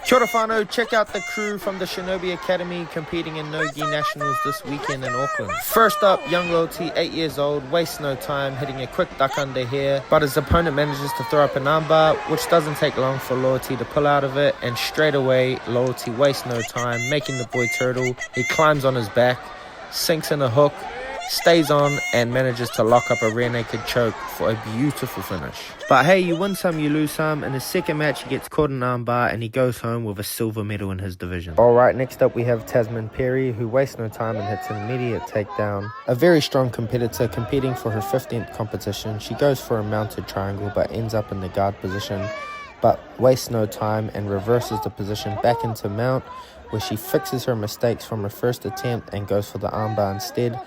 Kia ora whanau, check out the crew from the Shinobi Academy competing in Nogi Nationals this weekend in Auckland. First up, young Loyalty, 8 years old, wastes no time, hitting a quick duck under here, but his opponent manages to throw up an armbar, which doesn't take long for Loyalty to pull out of it, and straight away, Loyalty wastes no time, making the boy turtle. He climbs on his back, sinks in a hook, stays on, and manages to lock up a rear naked choke for a beautiful finish. But hey, you win some, you lose some. In his second match, he gets caught in an armbar and he goes home with a silver medal in his division. Alright, next up we have Tasmin Perry, who wastes no time and hits an immediate takedown. A very strong competitor competing for her 15th competition. She goes for a mounted triangle but ends up in the guard position, but wastes no time and reverses the position back into mount, where she fixes her mistakes from her first attempt and goes for the armbar instead,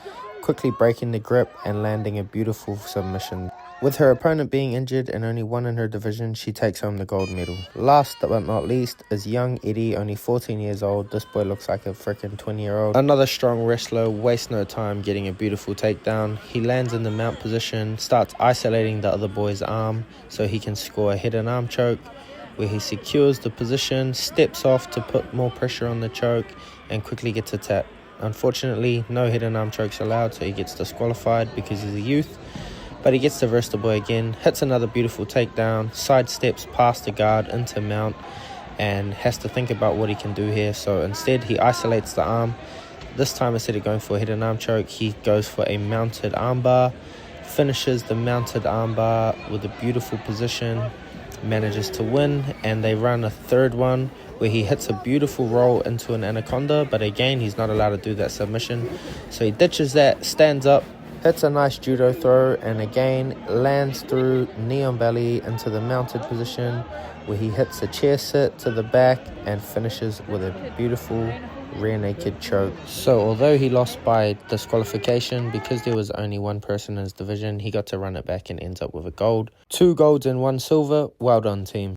quickly breaking the grip and landing a beautiful submission. With her opponent being injured and only one in her division, she takes home the gold medal. Last but not least is young Eddie, only 14 years old. This boy looks like a freaking 20-year-old. Another strong wrestler, wastes no time getting a beautiful takedown. He lands in the mount position, starts isolating the other boy's arm so he can score a hidden arm choke, where he secures the position, steps off to put more pressure on the choke, and quickly gets a tap. Unfortunately, no hidden arm chokes allowed, so he gets disqualified because he's a youth. But he gets to verse the boy again, hits another beautiful takedown, sidesteps past the guard into mount, and has to think about what he can do here. So instead, he isolates the arm. This time, instead of going for a hidden arm choke, he goes for a mounted armbar, finishes the mounted armbar with a beautiful position, manages to win, and they run a third one where he hits a beautiful roll into an anaconda, but again he's not allowed to do that submission, so he ditches that, stands up, hits a nice judo throw, and again lands through knee on belly into the mounted position, where he hits a chair sit to the back and finishes with a beautiful rear naked choke. So although he lost by disqualification, because there was only one person in his division, he got to run it back and ends up with a gold. 2 golds and 1 silver. Well done, team.